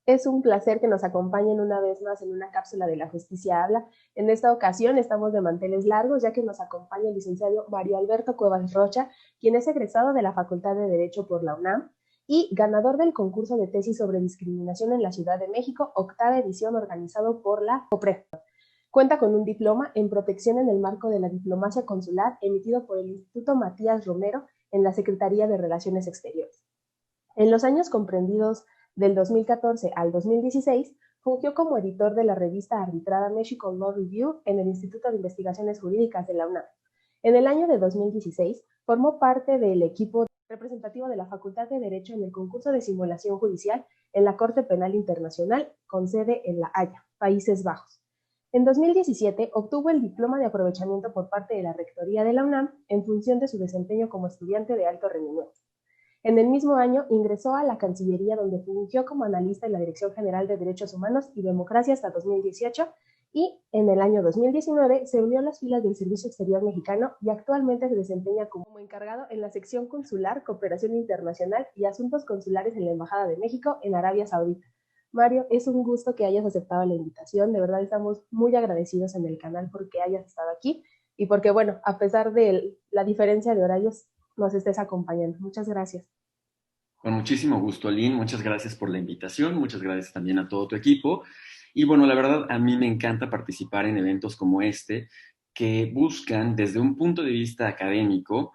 Es un placer que nos acompañen una vez más en una cápsula de La Justicia Habla. En esta ocasión estamos de manteles largos ya que nos acompaña el licenciado Mario Alberto Cuevas Rocha, quien es egresado de la Facultad de Derecho por la UNAM y ganador del concurso de tesis sobre discriminación en la Ciudad de México, octava edición organizado por la COPRE. Cuenta con un diploma en protección en el marco de la diplomacia consular emitido por el Instituto Matías Romero en la Secretaría de Relaciones Exteriores. En los años comprendidos del 2014 al 2016, fungió como editor de la revista arbitrada Mexico Law Review en el Instituto de Investigaciones Jurídicas de la UNAM. En el año de 2016, formó parte del equipo representativo de la Facultad de Derecho en el concurso de simulación judicial en la Corte Penal Internacional con sede en La Haya, Países Bajos. En 2017 obtuvo el diploma de aprovechamiento por parte de la Rectoría de la UNAM en función de su desempeño como estudiante de alto rendimiento. En el mismo año ingresó a la Cancillería, donde fungió como analista en la Dirección General de Derechos Humanos y Democracia hasta 2018 y en el año 2019 se unió a las filas del Servicio Exterior Mexicano y actualmente se desempeña como encargado en la sección consular, cooperación internacional y asuntos consulares en la Embajada de México en Arabia Saudita. Mario, es un gusto que hayas aceptado la invitación, de verdad estamos muy agradecidos en el canal porque hayas estado aquí y porque, bueno, a pesar de la diferencia de horarios, nos estés acompañando. Muchas gracias. Con muchísimo gusto, Lynn. Muchas gracias por la invitación. Muchas gracias también a todo tu equipo. Y bueno, la verdad, a mí me encanta participar en eventos como este que buscan, desde un punto de vista académico,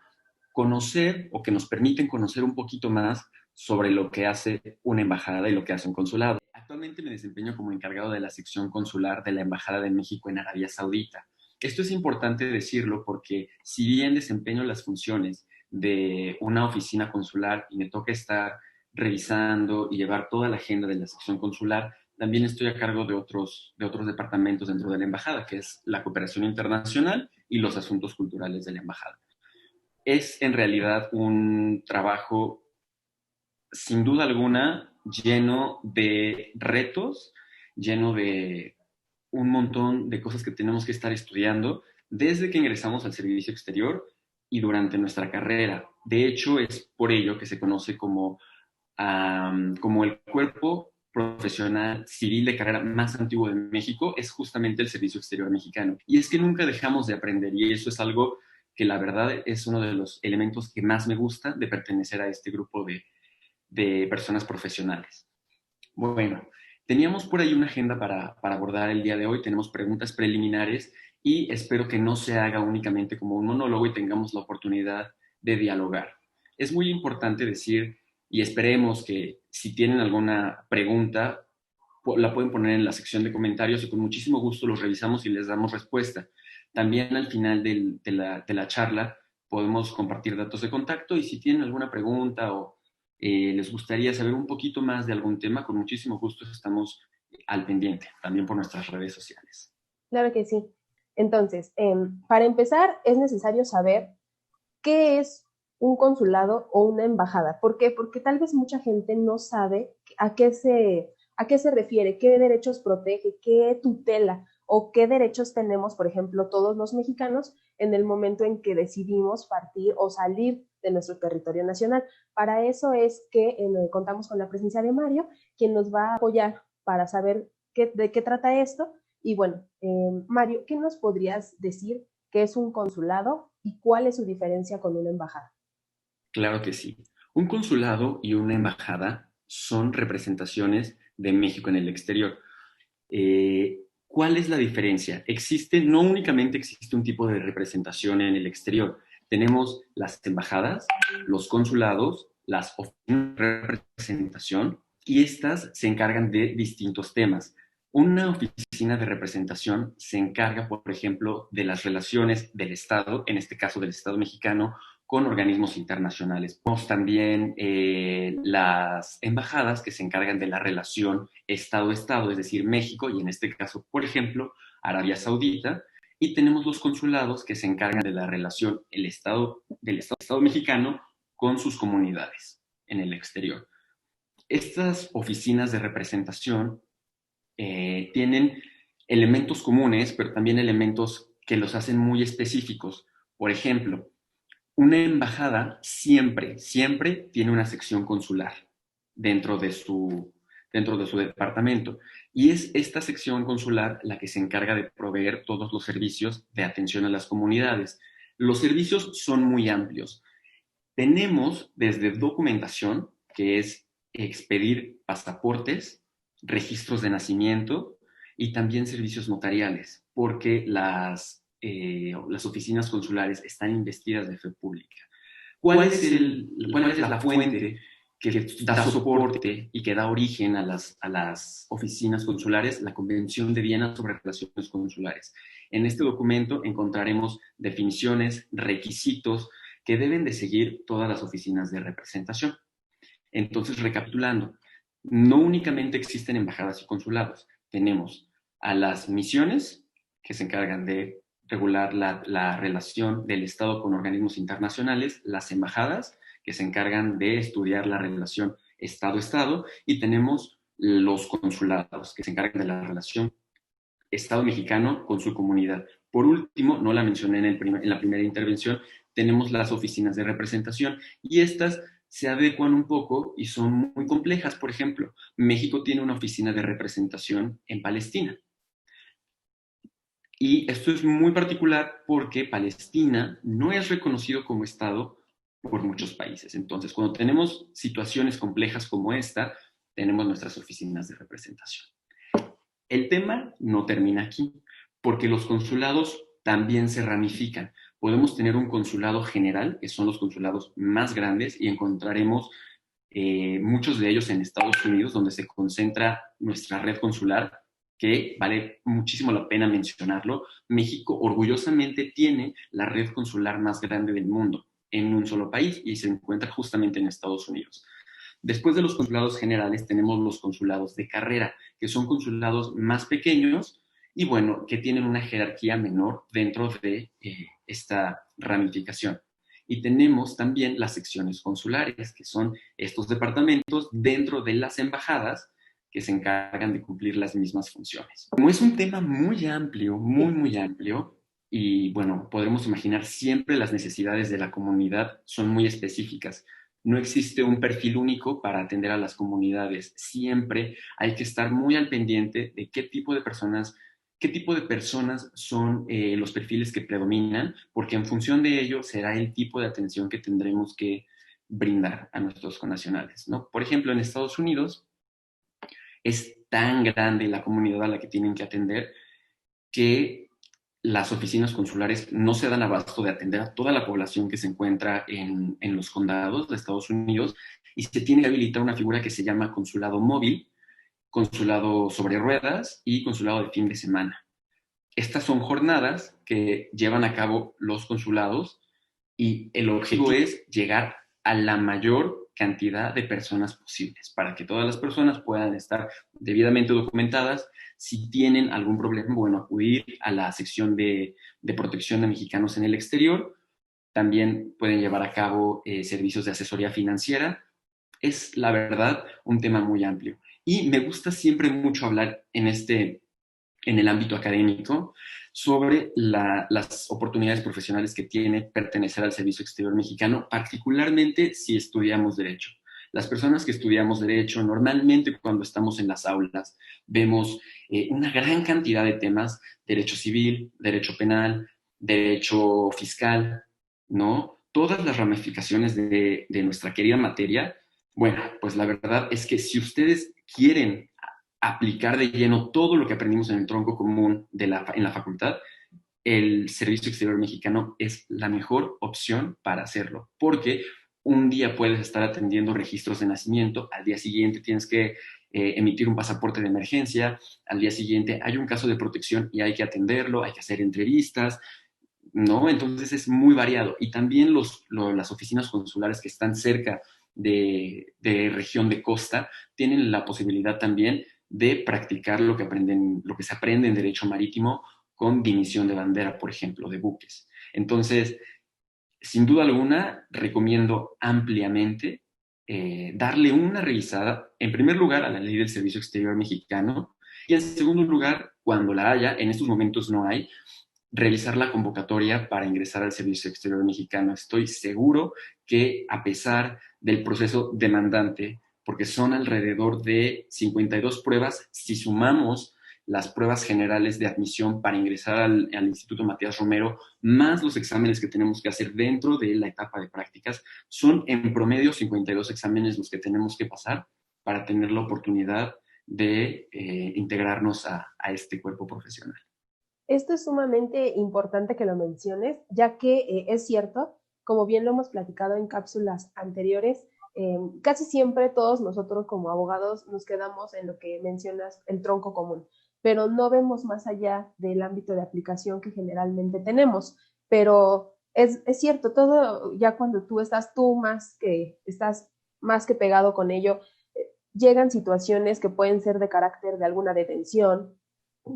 conocer o que nos permiten conocer un poquito más sobre lo que hace una embajada y lo que hace un consulado. Actualmente me desempeño como encargado de la sección consular de la Embajada de México en Arabia Saudita. Esto es importante decirlo porque si bien desempeño las funciones de una oficina consular y me toca estar revisando y llevar toda la agenda de la sección consular, también estoy a cargo de otros departamentos dentro de la embajada, que es la cooperación internacional y los asuntos culturales de la embajada. Es en realidad un trabajo sin duda alguna lleno de retos, lleno de un montón de cosas que tenemos que estar estudiando desde que ingresamos al servicio exterior y durante nuestra carrera. De hecho, es por ello que se conoce como el cuerpo profesional civil de carrera más antiguo de México, es justamente el servicio exterior mexicano. Y es que nunca dejamos de aprender y eso es algo que la verdad es uno de los elementos que más me gusta de pertenecer a este grupo de personas profesionales. Bueno, teníamos por ahí una agenda para abordar el día de hoy, tenemos preguntas preliminares y espero que no se haga únicamente como un monólogo y tengamos la oportunidad de dialogar. Es muy importante decir, y esperemos que si tienen alguna pregunta, la pueden poner en la sección de comentarios y con muchísimo gusto los revisamos y les damos respuesta. También al final de la charla podemos compartir datos de contacto y si tienen alguna pregunta o les gustaría saber un poquito más de algún tema, con muchísimo gusto estamos al pendiente, también por nuestras redes sociales. Claro que sí. Entonces, para empezar, es necesario saber qué es un consulado o una embajada. ¿Por qué? Porque tal vez mucha gente no sabe a qué se refiere, qué derechos protege, qué tutela o qué derechos tenemos, por ejemplo, todos los mexicanos en el momento en que decidimos partir o salir de nuestro territorio nacional. Para eso es que contamos con la presencia de Mario, quien nos va a apoyar para saber de qué trata esto. Y bueno, Mario, ¿qué nos podrías decir qué es un consulado y cuál es su diferencia con una embajada? Claro que sí. Un consulado y una embajada son representaciones de México en el exterior. ¿Cuál es la diferencia? No únicamente existe un tipo de representación en el exterior. Tenemos las embajadas, los consulados, las oficinas de representación y estas se encargan de distintos temas. Una oficina de representación se encarga, por ejemplo, de las relaciones del Estado, en este caso del Estado mexicano, con organismos internacionales. Tenemos también las embajadas que se encargan de la relación Estado-Estado, es decir, México y en este caso, por ejemplo, Arabia Saudita. Y tenemos los consulados que se encargan de la relación Estado mexicano con sus comunidades en el exterior. Estas oficinas de representación tienen elementos comunes, pero también elementos que los hacen muy específicos. Por ejemplo, una embajada siempre tiene una sección consular dentro dentro de su departamento. Y es esta sección consular la que se encarga de proveer todos los servicios de atención a las comunidades. Los servicios son muy amplios. Tenemos desde documentación, que es expedir pasaportes, registros de nacimiento y también servicios notariales, porque las oficinas consulares están investidas de fe pública. ¿Cuál es la fuente que da soporte y que da origen a las oficinas consulares? La Convención de Viena sobre Relaciones Consulares. En este documento encontraremos definiciones, requisitos que deben de seguir todas las oficinas de representación. Entonces, recapitulando, no únicamente existen embajadas y consulados, tenemos a las misiones que se encargan de regular la relación del Estado con organismos internacionales, las embajadas que se encargan de estudiar la relación Estado-Estado y tenemos los consulados que se encargan de la relación Estado mexicano con su comunidad. Por último, no la mencioné en la primera intervención, tenemos las oficinas de representación y estas se adecuan un poco y son muy complejas. Por ejemplo, México tiene una oficina de representación en Palestina. Y esto es muy particular porque Palestina no es reconocido como Estado por muchos países. Entonces, cuando tenemos situaciones complejas como esta, tenemos nuestras oficinas de representación. El tema no termina aquí, porque los consulados también se ramifican. Podemos tener un consulado general, que son los consulados más grandes, y encontraremos muchos de ellos en Estados Unidos, donde se concentra nuestra red consular, que vale muchísimo la pena mencionarlo. México orgullosamente tiene la red consular más grande del mundo en un solo país y se encuentra justamente en Estados Unidos. Después de los consulados generales tenemos los consulados de carrera, que son consulados más pequeños y bueno, que tienen una jerarquía menor dentro de esta ramificación. Y tenemos también las secciones consulares, que son estos departamentos dentro de las embajadas que se encargan de cumplir las mismas funciones. Como es un tema muy amplio, muy amplio, y bueno, podremos imaginar siempre las necesidades de la comunidad son muy específicas. No existe un perfil único para atender a las comunidades. Siempre hay que estar muy al pendiente de qué tipo de personas son los perfiles que predominan, porque en función de ello será el tipo de atención que tendremos que brindar a nuestros connacionales, ¿no? Por ejemplo, en Estados Unidos es tan grande la comunidad a la que tienen que atender que las oficinas consulares no se dan abasto de atender a toda la población que se encuentra en los condados de Estados Unidos y se tiene que habilitar una figura que se llama consulado móvil, consulado sobre ruedas y consulado de fin de semana. Estas son jornadas que llevan a cabo los consulados y el objetivo es llegar a la mayor cantidad de personas posibles para que todas las personas puedan estar debidamente documentadas. Si tienen algún problema, bueno, acudir a la sección de protección de mexicanos en el exterior. También pueden llevar a cabo servicios de asesoría financiera. Es, la verdad, un tema muy amplio. Y me gusta siempre mucho hablar en el ámbito académico sobre las oportunidades profesionales que tiene pertenecer al Servicio Exterior Mexicano, particularmente si estudiamos Derecho. Las personas que estudiamos Derecho, normalmente cuando estamos en las aulas, vemos una gran cantidad de temas, Derecho Civil, Derecho Penal, Derecho Fiscal, ¿no? Todas las ramificaciones de nuestra querida materia. Bueno, pues la verdad es que si ustedes quieren aplicar de lleno todo lo que aprendimos en el tronco común en la facultad, el Servicio Exterior Mexicano es la mejor opción para hacerlo, porque un día puedes estar atendiendo registros de nacimiento, al día siguiente tienes que emitir un pasaporte de emergencia, al día siguiente hay un caso de protección y hay que atenderlo, hay que hacer entrevistas, ¿no? Entonces es muy variado. Y también las oficinas consulares que están cerca de región de costa tienen la posibilidad también de practicar lo que se aprende en derecho marítimo con dimisión de bandera, por ejemplo, de buques. Entonces, sin duda alguna, recomiendo ampliamente darle una revisada, en primer lugar, a la ley del Servicio Exterior Mexicano y en segundo lugar, cuando la haya, en estos momentos no hay, revisar la convocatoria para ingresar al Servicio Exterior Mexicano. Estoy seguro que a pesar del proceso demandante porque son alrededor de 52 pruebas si sumamos las pruebas generales de admisión para ingresar al Instituto Matías Romero, más los exámenes que tenemos que hacer dentro de la etapa de prácticas. Son en promedio 52 exámenes los que tenemos que pasar para tener la oportunidad de integrarnos a este cuerpo profesional. Esto es sumamente importante que lo menciones, ya que es cierto, como bien lo hemos platicado en cápsulas anteriores, casi siempre todos nosotros como abogados nos quedamos en lo que mencionas, el tronco común, pero no vemos más allá del ámbito de aplicación que generalmente tenemos. Pero es cierto, todo ya cuando estás más que pegado con ello, llegan situaciones que pueden ser de carácter de alguna detención,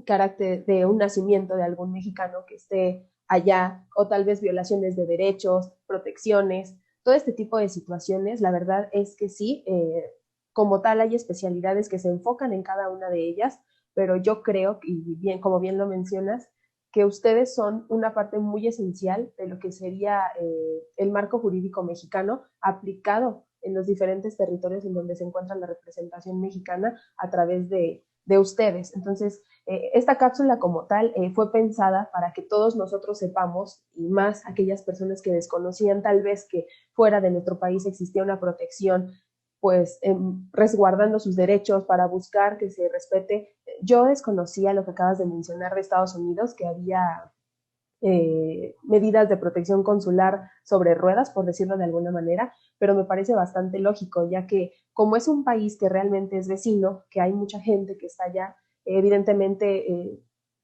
carácter de un nacimiento de algún mexicano que esté allá, o tal vez violaciones de derechos, protecciones, todo este tipo de situaciones. La verdad es que sí, como tal hay especialidades que se enfocan en cada una de ellas, pero yo creo, y bien, como bien lo mencionas, que ustedes son una parte muy esencial de lo que sería el marco jurídico mexicano aplicado en los diferentes territorios en donde se encuentra la representación mexicana a través de ustedes. Entonces, esta cápsula como tal fue pensada para que todos nosotros sepamos, y más aquellas personas que desconocían tal vez que fuera de nuestro país existía una protección, pues resguardando sus derechos para buscar que se respete. Yo desconocía lo que acabas de mencionar de Estados Unidos, que había medidas de protección consular sobre ruedas, por decirlo de alguna manera, pero me parece bastante lógico, ya que como es un país que realmente es vecino, que hay mucha gente que está allá, evidentemente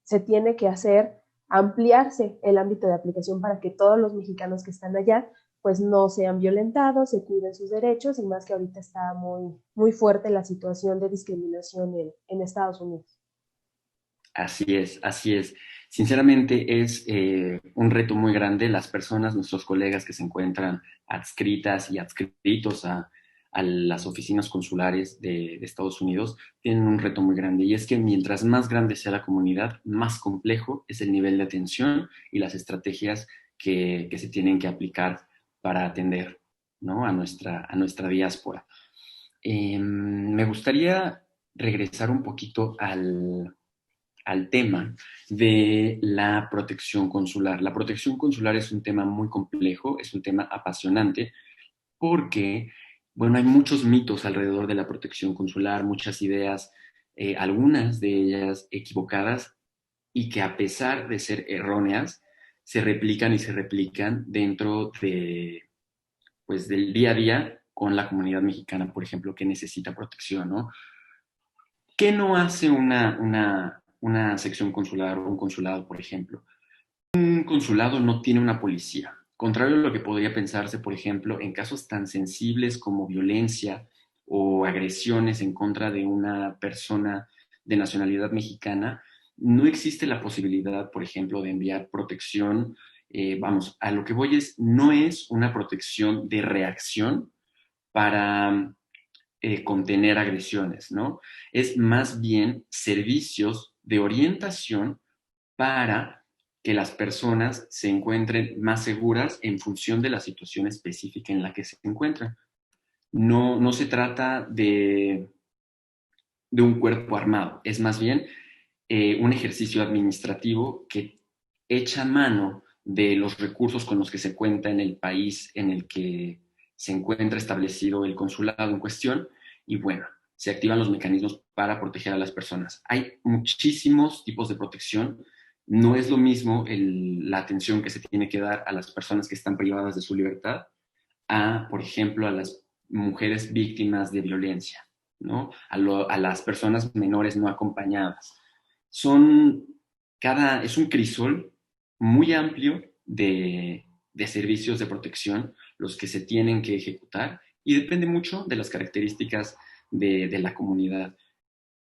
se tiene que hacer ampliarse el ámbito de aplicación para que todos los mexicanos que están allá pues no sean violentados, se cuiden sus derechos, y más que ahorita está muy fuerte la situación de discriminación en Estados Unidos. Así es, así es. Sinceramente es un reto muy grande. Las personas, nuestros colegas que se encuentran adscritas y adscritos a las oficinas consulares de Estados Unidos, tienen un reto muy grande. Y es que mientras más grande sea la comunidad, más complejo es el nivel de atención y las estrategias que se tienen que aplicar para atender, ¿no? a nuestra diáspora. Me gustaría regresar un poquito al tema de la protección consular. La protección consular es un tema muy complejo, es un tema apasionante, porque, bueno, hay muchos mitos alrededor de la protección consular, muchas ideas, algunas de ellas equivocadas, y que a pesar de ser erróneas, se replican y se replican dentro de, pues, del día a día con la comunidad mexicana, por ejemplo, que necesita protección, ¿no? ¿Qué no hace una sección consular o un consulado, por ejemplo? Un consulado no tiene una policía. Contrario a lo que podría pensarse, por ejemplo, en casos tan sensibles como violencia o agresiones en contra de una persona de nacionalidad mexicana, no existe la posibilidad, por ejemplo, de enviar protección. Vamos, a lo que voy es, no es una protección de reacción para contener agresiones, ¿no? Es más bien servicios de orientación para que las personas se encuentren más seguras en función de la situación específica en la que se encuentran. No, no se trata de un cuerpo armado, es más bien un ejercicio administrativo que echa mano de los recursos con los que se cuenta en el país en el que se encuentra establecido el consulado en cuestión, y bueno, se activan los mecanismos para proteger a las personas. Hay muchísimos tipos de protección. No es lo mismo la atención que se tiene que dar a las personas que están privadas de su libertad a, por ejemplo, a las mujeres víctimas de violencia, ¿no? A las personas menores no acompañadas. Son es un crisol muy amplio de servicios de protección los que se tienen que ejecutar, y depende mucho de las características de la comunidad.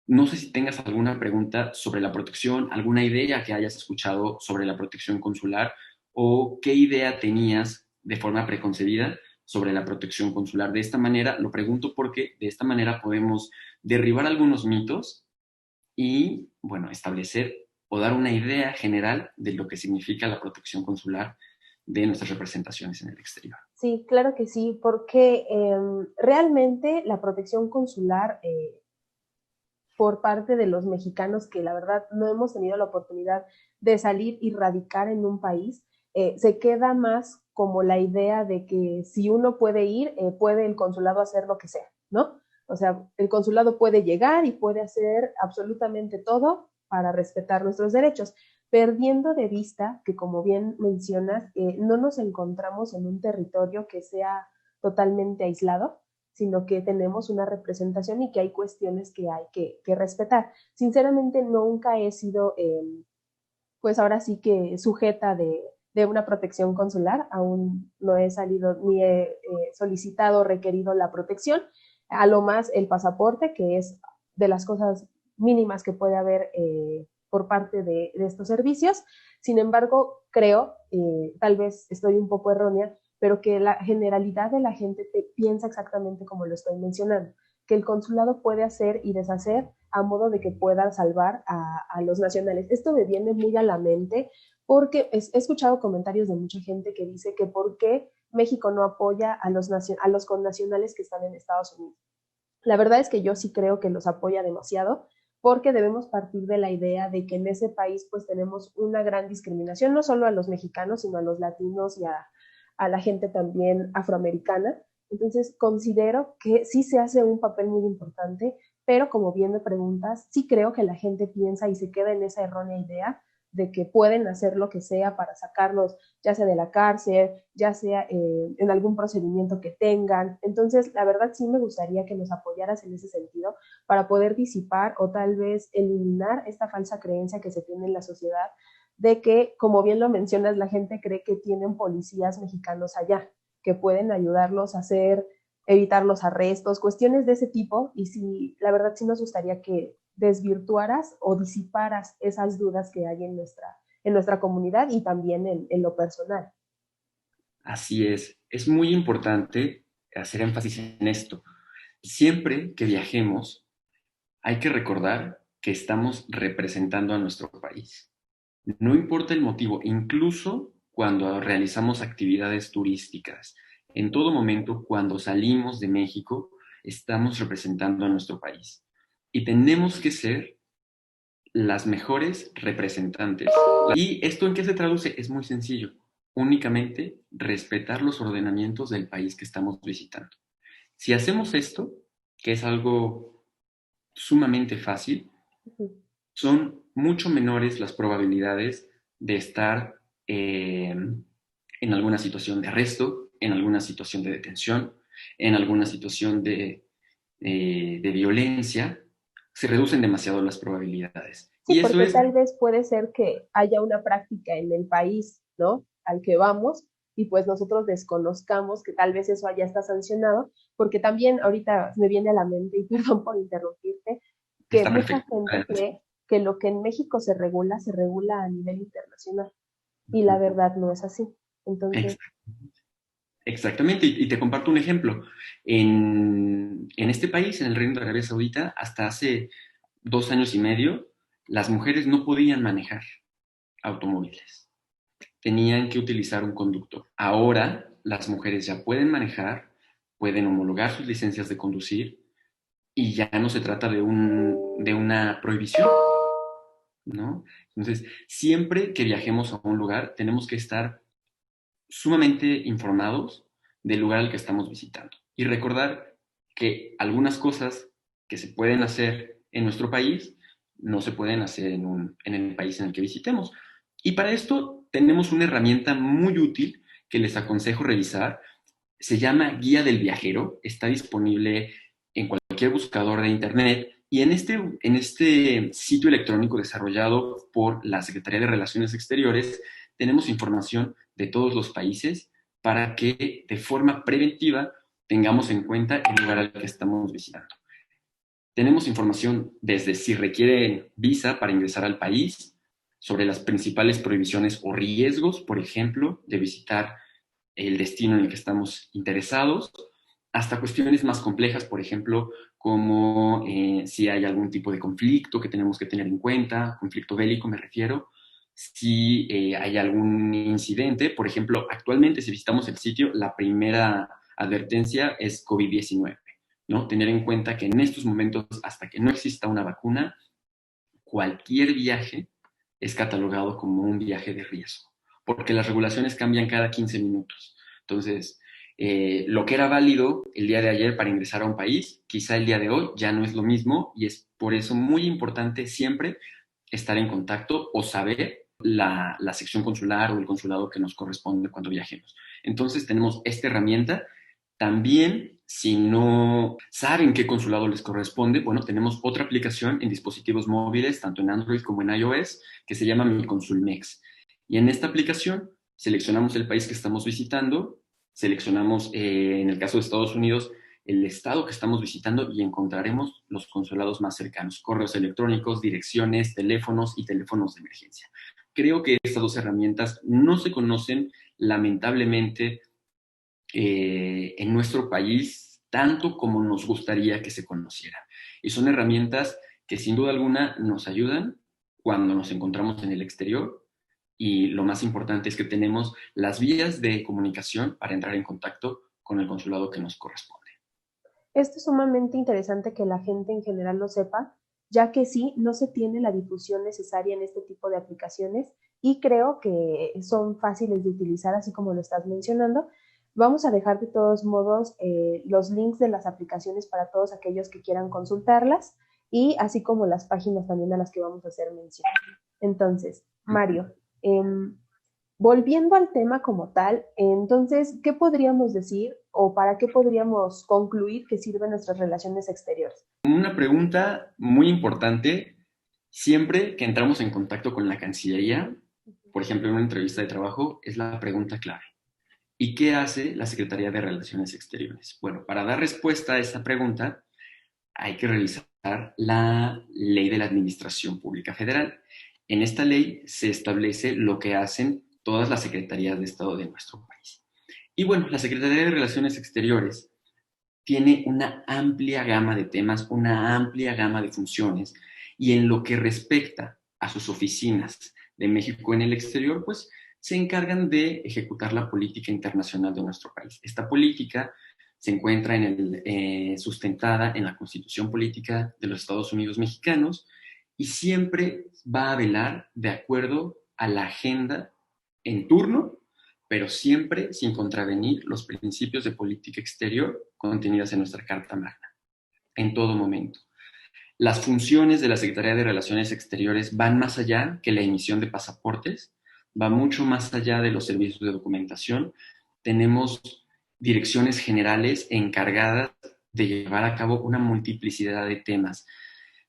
No sé si tengas alguna pregunta sobre la protección, alguna idea que hayas escuchado sobre la protección consular, o qué idea tenías de forma preconcebida sobre la protección consular. De esta manera, lo pregunto porque de esta manera podemos derribar algunos mitos y, bueno, establecer o dar una idea general de lo que significa la protección consular de nuestras representaciones en el exterior. Sí, claro que sí, porque realmente la protección consular por parte de los mexicanos que la verdad no hemos tenido la oportunidad de salir y radicar en un país, se queda más como la idea de que si uno puede ir, puede el consulado hacer lo que sea, ¿no? O sea, el consulado puede llegar y puede hacer absolutamente todo para respetar nuestros derechos, perdiendo de vista que, como bien mencionas, no nos encontramos en un territorio que sea totalmente aislado, sino que tenemos una representación y que hay cuestiones que hay que respetar. Sinceramente, nunca he sido, pues ahora sí que sujeta de una protección consular, aún no he salido ni he solicitado o requerido la protección, a lo más el pasaporte, que es de las cosas mínimas que puede haber por parte de estos servicios. Sin embargo, creo, tal vez estoy un poco errónea, pero que la generalidad de la gente piensa exactamente como lo estoy mencionando, que el consulado puede hacer y deshacer a modo de que puedan salvar a los nacionales. Esto me viene muy a la mente porque he escuchado comentarios de mucha gente que dice que por qué México no apoya a los connacionales que están en Estados Unidos. La verdad es que yo sí creo que los apoya demasiado porque debemos partir de la idea de que en ese país pues tenemos una gran discriminación, no solo a los mexicanos, sino a los latinos y a la gente también afroamericana. Entonces considero que sí se hace un papel muy importante, pero como bien me preguntas, sí creo que la gente piensa y se queda en esa errónea idea de que pueden hacer lo que sea para sacarlos, ya sea de la cárcel, ya sea en algún procedimiento que tengan. Entonces, la verdad sí me gustaría que nos apoyaras en ese sentido para poder disipar o tal vez eliminar esta falsa creencia que se tiene en la sociedad de que, como bien lo mencionas, la gente cree que tienen policías mexicanos allá, que pueden ayudarlos a hacer, evitar los arrestos, cuestiones de ese tipo. Y sí, la verdad sí nos gustaría que desvirtuaras o disiparas esas dudas que hay en nuestra comunidad y también en lo personal. Así es muy importante hacer énfasis en esto. Siempre que viajemos, hay que recordar que estamos representando a nuestro país. No importa el motivo, incluso cuando realizamos actividades turísticas, en todo momento, cuando salimos de México, estamos representando a nuestro país. Y tenemos que ser las mejores representantes. ¿Y esto en qué se traduce? Es muy sencillo. Únicamente respetar los ordenamientos del país que estamos visitando. Si hacemos esto, que es algo sumamente fácil, son mucho menores las probabilidades de estar en alguna situación de arresto, en alguna situación de detención, en alguna situación de violencia. Se reducen demasiado las probabilidades. Sí, Y eso porque es tal vez puede ser que haya una práctica en el país, ¿no? Al que vamos y pues nosotros desconozcamos que tal vez eso ya está sancionado, porque también ahorita me viene a la mente, y perdón por interrumpirte, que está mucha perfecto. gente cree que lo que en México se regula a nivel internacional y la verdad no es así. Entonces, Exactamente, y te comparto un ejemplo. En este país, en el Reino de Arabia Saudita, hasta hace 2 años y medio, las mujeres no podían manejar automóviles. Tenían que utilizar un conductor. Ahora las mujeres ya pueden manejar, pueden homologar sus licencias de conducir y ya no se trata de una prohibición, ¿no? Entonces, siempre que viajemos a un lugar, tenemos que estar sumamente informados del lugar al que estamos visitando y recordar que algunas cosas que se pueden hacer en nuestro país no se pueden hacer en el país en el que visitemos. Y para esto tenemos una herramienta muy útil que les aconsejo revisar. Se llama Guía del Viajero. Está disponible en cualquier buscador de Internet. Y en este sitio electrónico desarrollado por la Secretaría de Relaciones Exteriores, tenemos información de todos los países para que de forma preventiva tengamos en cuenta el lugar al que estamos visitando. Tenemos información desde si requieren visa para ingresar al país, sobre las principales prohibiciones o riesgos, por ejemplo, de visitar el destino en el que estamos interesados, hasta cuestiones más complejas, por ejemplo, como si hay algún tipo de conflicto que tenemos que tener en cuenta, conflicto bélico me refiero, si hay algún incidente. Por ejemplo, actualmente si visitamos el sitio, la primera advertencia es COVID-19, ¿no? Tener en cuenta que en estos momentos, hasta que no exista una vacuna, cualquier viaje es catalogado como un viaje de riesgo, porque las regulaciones cambian cada 15 minutos. Entonces, lo que era válido el día de ayer para ingresar a un país, quizá el día de hoy ya no es lo mismo, y es por eso muy importante siempre estar en contacto o saber la sección consular o el consulado que nos corresponde cuando viajemos. Entonces tenemos esta herramienta. También, si no saben qué consulado les corresponde, bueno, tenemos otra aplicación en dispositivos móviles, tanto en Android como en iOS, que se llama Mi Consulmex. Y en esta aplicación seleccionamos el país que estamos visitando, seleccionamos, en el caso de Estados Unidos, el estado que estamos visitando, y encontraremos los consulados más cercanos, correos electrónicos, direcciones, teléfonos y teléfonos de emergencia. Creo que estas dos herramientas no se conocen, lamentablemente, en nuestro país tanto como nos gustaría que se conocieran. Y son herramientas que sin duda alguna nos ayudan cuando nos encontramos en el exterior, y lo más importante es que tenemos las vías de comunicación para entrar en contacto con el consulado que nos corresponde. Esto es sumamente interesante que la gente en general lo sepa, ya que sí, no se tiene la difusión necesaria en este tipo de aplicaciones y creo que son fáciles de utilizar, así como lo estás mencionando. Vamos a dejar de todos modos los links de las aplicaciones para todos aquellos que quieran consultarlas y así como las páginas también a las que vamos a hacer mención. Entonces, Mario, volviendo al tema como tal, entonces, ¿qué podríamos decir o para qué podríamos concluir que sirven nuestras relaciones exteriores? Una pregunta muy importante: siempre que entramos en contacto con la Cancillería, por ejemplo en una entrevista de trabajo, es la pregunta clave: ¿y qué hace la Secretaría de Relaciones Exteriores? Bueno, para dar respuesta a esta pregunta hay que revisar la Ley de la Administración Pública Federal. En esta ley se establece lo que hacen todas las secretarías de Estado de nuestro país. Y bueno, la Secretaría de Relaciones Exteriores tiene una amplia gama de temas, una amplia gama de funciones, y en lo que respecta a sus oficinas de México en el exterior, pues se encargan de ejecutar la política internacional de nuestro país. Esta política se encuentra sustentada en la Constitución Política de los Estados Unidos Mexicanos, y siempre va a velar de acuerdo a la agenda en turno, pero siempre sin contravenir los principios de política exterior contenidas en nuestra Carta Magna, en todo momento. Las funciones de la Secretaría de Relaciones Exteriores van más allá que la emisión de pasaportes, va mucho más allá de los servicios de documentación. Tenemos direcciones generales encargadas de llevar a cabo una multiplicidad de temas: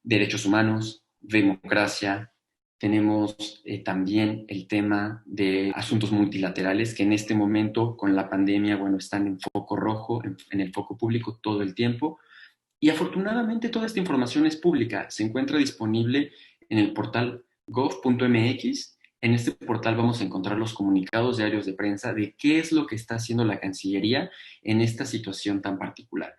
derechos humanos, democracia. Tenemos también el tema de asuntos multilaterales, que en este momento con la pandemia, bueno, están en foco rojo, en el foco público todo el tiempo. Y afortunadamente toda esta información es pública, se encuentra disponible en el portal gov.mx. En este portal vamos a encontrar los comunicados diarios de prensa de qué es lo que está haciendo la Cancillería en esta situación tan particular.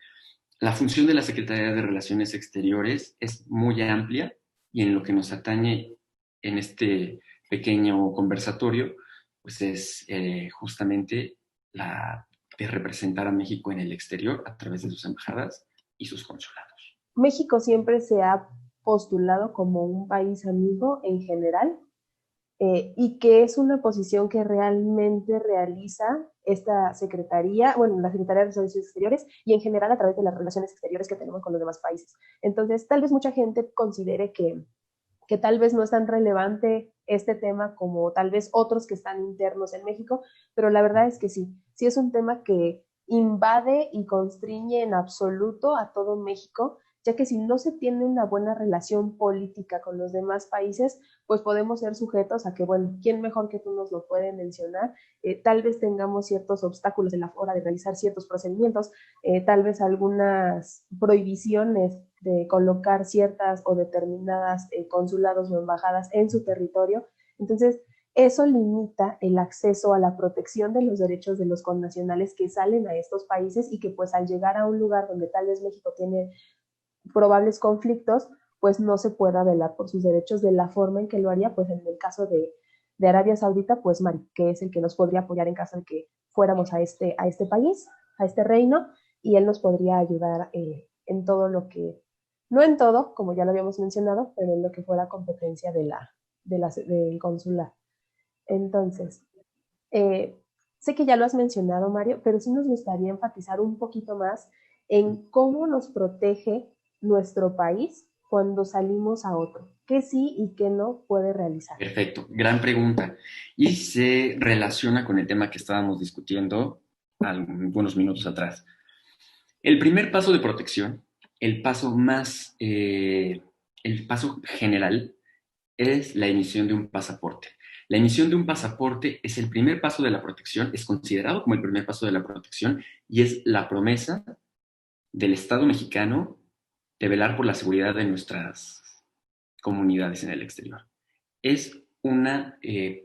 La función de la Secretaría de Relaciones Exteriores es muy amplia, y en lo que nos atañe en este pequeño conversatorio, pues es justamente la de representar a México en el exterior a través de sus embajadas y sus consulados. México siempre se ha postulado como un país amigo en general y que es una posición que realmente realiza esta Secretaría, bueno, la Secretaría de Relaciones Exteriores y en general a través de las relaciones exteriores que tenemos con los demás países. Entonces, tal vez mucha gente considere que tal vez no es tan relevante este tema como tal vez otros que están internos en México, pero la verdad es que sí, sí es un tema que invade y constriñe en absoluto a todo México, ya que si no se tiene una buena relación política con los demás países, pues podemos ser sujetos a que, bueno, ¿quién mejor que tú nos lo puede mencionar? Tal vez tengamos ciertos obstáculos en la hora de realizar ciertos procedimientos, tal vez algunas prohibiciones de colocar ciertas o determinadas consulados o embajadas en su territorio. Entonces, eso limita el acceso a la protección de los derechos de los connacionales que salen a estos países y que pues al llegar a un lugar donde tal vez México tiene probables conflictos, pues no se pueda velar por sus derechos de la forma en que lo haría, pues en el caso de Arabia Saudita, pues Mari, que es el que nos podría apoyar en caso de que fuéramos a este país, a este reino, y él nos podría ayudar en todo lo que, no en todo, como ya lo habíamos mencionado, pero en lo que fuera competencia del consular. Entonces, eh, sé que ya lo has mencionado, Mario, pero sí nos gustaría enfatizar un poquito más en cómo nos protege nuestro país cuando salimos a otro, qué sí y qué no puede realizar. Perfecto, gran pregunta. Y se relaciona con el tema que estábamos discutiendo algunos minutos atrás. El primer paso de protección, el paso más, el paso general, es la emisión de un pasaporte. La emisión de un pasaporte es el primer paso de la protección, es considerado como el primer paso de la protección y es la promesa del Estado mexicano de velar por la seguridad de nuestras comunidades en el exterior. Es una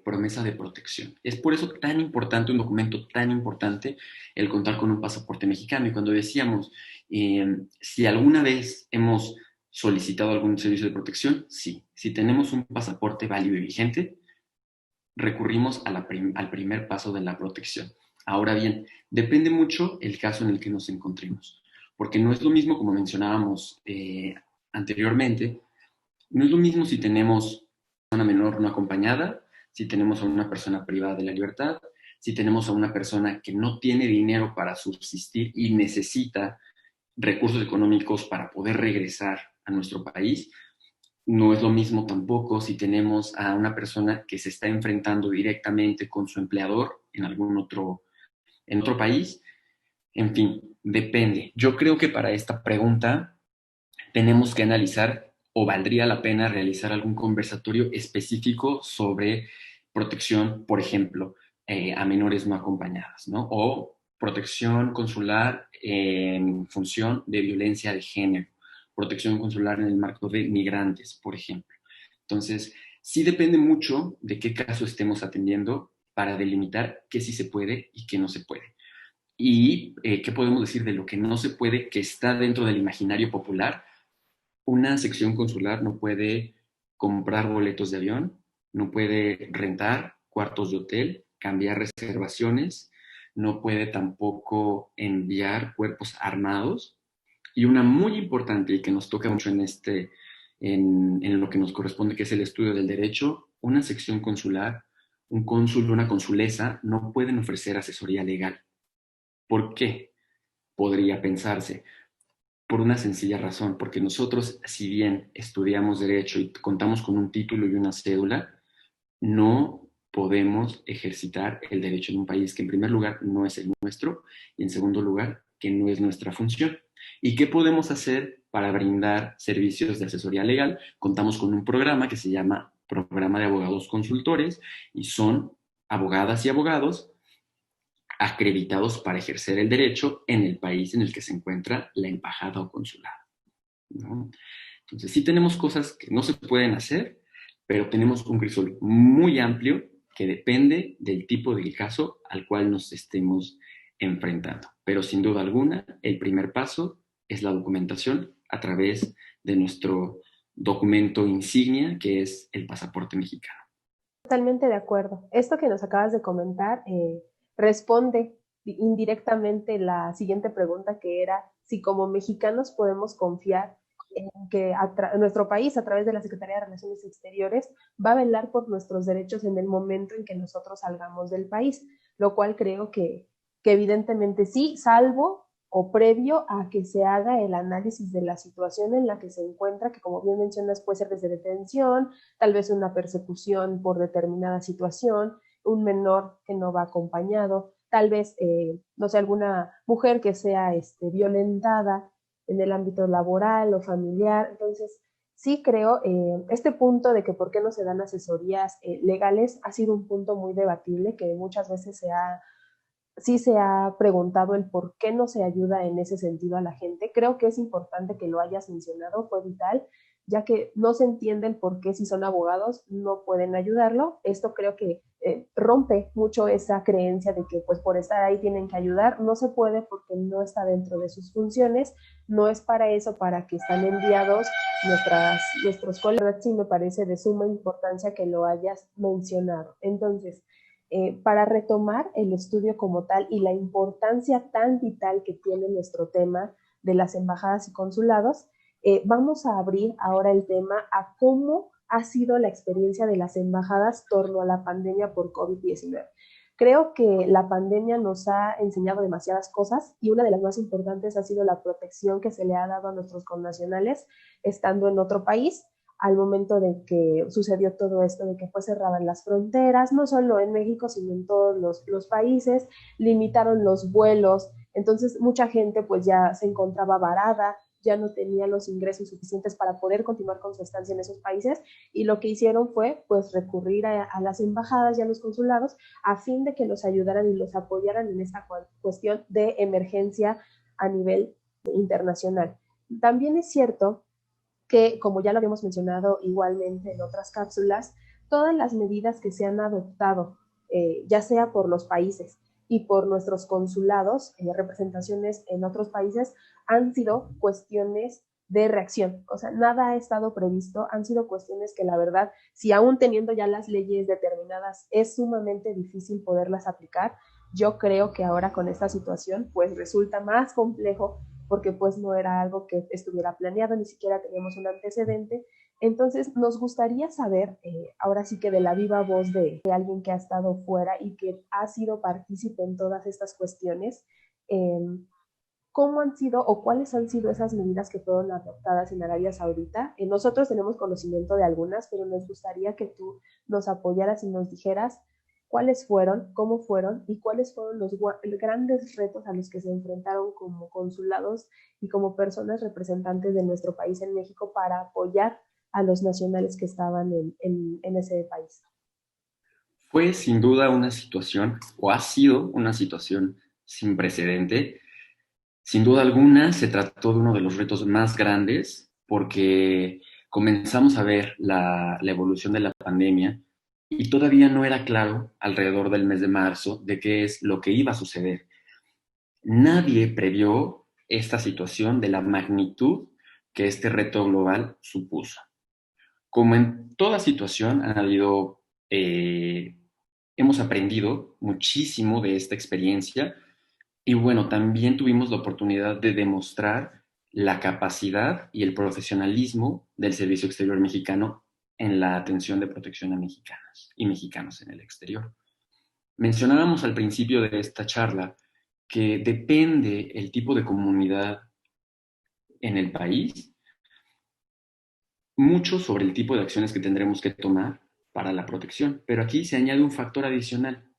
promesa de protección. Es por eso tan importante, un documento tan importante, el contar con un pasaporte mexicano. Y cuando decíamos, si alguna vez hemos solicitado algún servicio de protección, sí. Si tenemos un pasaporte válido y vigente, recurrimos a al primer paso de la protección. Ahora bien, depende mucho el caso en el que nos encontremos, porque no es lo mismo, como mencionábamos anteriormente, no es lo mismo si tenemos a una menor no acompañada, si tenemos a una persona privada de la libertad, si tenemos a una persona que no tiene dinero para subsistir y necesita recursos económicos para poder regresar a nuestro país. No es lo mismo tampoco si tenemos a una persona que se está enfrentando directamente con su empleador en en otro país. En fin, depende. Yo creo que para esta pregunta tenemos que analizar o valdría la pena realizar algún conversatorio específico sobre protección, por ejemplo, a menores no acompañadas, ¿no? O protección consular en función de violencia de género, protección consular en el marco de migrantes, por ejemplo. Entonces, sí depende mucho de qué caso estemos atendiendo para delimitar qué sí se puede y qué no se puede. Y qué podemos decir de lo que no se puede, que está dentro del imaginario popular. Una sección consular no puede comprar boletos de avión, no puede rentar cuartos de hotel, cambiar reservaciones, no puede tampoco enviar cuerpos armados. Y una muy importante y que nos toca mucho en lo que nos corresponde, que es el estudio del derecho, una sección consular, un cónsul, una consulesa, no pueden ofrecer asesoría legal. ¿Por qué? Podría pensarse por una sencilla razón, porque nosotros, si bien estudiamos derecho y contamos con un título y una cédula, no podemos ejercitar el derecho en un país que en primer lugar no es el nuestro y en segundo lugar que no es nuestra función. ¿Y qué podemos hacer para brindar servicios de asesoría legal? Contamos con un programa que se llama Programa de Abogados Consultores y son abogadas y abogados acreditados para ejercer el derecho en el país en el que se encuentra la embajada o consulado, ¿no? Entonces, sí tenemos cosas que no se pueden hacer, pero tenemos un crisol muy amplio que depende del tipo de caso al cual nos estemos enfrentando. Pero sin duda alguna, el primer paso es la documentación a través de nuestro documento insignia, que es el pasaporte mexicano. Totalmente de acuerdo. Esto que nos acabas de comentar responde indirectamente la siguiente pregunta que era si como mexicanos podemos confiar en que nuestro país, a través de la Secretaría de Relaciones Exteriores, va a velar por nuestros derechos en el momento en que nosotros salgamos del país, lo cual creo que evidentemente sí, salvo o previo a que se haga el análisis de la situación en la que se encuentra, que como bien mencionas puede ser desde detención, tal vez una persecución por determinada situación, un menor que no va acompañado, tal vez, no sé, alguna mujer que sea violentada en el ámbito laboral o familiar. Entonces, sí creo, este punto de que por qué no se dan asesorías legales ha sido un punto muy debatible que muchas veces sí se ha preguntado el por qué no se ayuda en ese sentido a la gente. Creo que es importante que lo hayas mencionado, fue vital. ya que no se entiende el por qué si son abogados no pueden ayudarlo. Esto creo que rompe mucho esa creencia de que pues por estar ahí tienen que ayudar. No se puede porque no está dentro de sus funciones, no es para eso para que están enviados nuestros colegas. Sí me parece de suma importancia que lo hayas mencionado. Entonces, para retomar el estudio como tal y la importancia tan vital que tiene nuestro tema de las embajadas y consulados, vamos a abrir ahora el tema a cómo ha sido la experiencia de las embajadas torno a la pandemia por COVID-19. Creo que la pandemia nos ha enseñado demasiadas cosas y una de las más importantes ha sido la protección que se le ha dado a nuestros connacionales estando en otro país al momento de que sucedió todo esto, de que pues cerraban las fronteras, no solo en México, sino en todos los países, limitaron los vuelos, entonces mucha gente pues ya se encontraba varada, ya no tenía los ingresos suficientes para poder continuar con su estancia en esos países y lo que hicieron fue pues recurrir a las embajadas y a los consulados a fin de que los ayudaran y los apoyaran en esta cuestión de emergencia a nivel internacional. También es cierto que, como ya lo habíamos mencionado igualmente en otras cápsulas, todas las medidas que se han adoptado, ya sea por los países y por nuestros consulados, representaciones en otros países, han sido cuestiones de reacción. O sea, nada ha estado previsto, han sido cuestiones que la verdad, si aún teniendo ya las leyes determinadas, es sumamente difícil poderlas aplicar. Yo creo que ahora con esta situación, pues resulta más complejo porque pues no era algo que estuviera planeado, ni siquiera teníamos un antecedente. Entonces, nos gustaría saber, ahora sí que de la viva voz de alguien que ha estado fuera y que ha sido partícipe en todas estas cuestiones, eh, ¿cómo han sido o cuáles han sido esas medidas que fueron adoptadas en Arabia Saudita? Nosotros tenemos conocimiento de algunas, pero nos gustaría que tú nos apoyaras y nos dijeras cuáles fueron, cómo fueron y cuáles fueron los grandes retos a los que se enfrentaron como consulados y como personas representantes de nuestro país en México para apoyar a los nacionales que estaban en ese país. Fue sin duda una situación, o ha sido una situación sin precedente. Sin duda alguna, se trató de uno de los retos más grandes porque comenzamos a ver la evolución de la pandemia y todavía no era claro alrededor del mes de marzo de qué es lo que iba a suceder. Nadie previó esta situación de la magnitud que este reto global supuso. Como en toda situación, hemos aprendido muchísimo de esta experiencia y bueno, también tuvimos la oportunidad de demostrar la capacidad y el profesionalismo del Servicio Exterior Mexicano en la atención de protección a mexicanas y mexicanos en el exterior. Mencionábamos al principio de esta charla que depende el tipo de comunidad en el país mucho sobre el tipo de acciones que tendremos que tomar para la protección, pero aquí se añade un factor adicional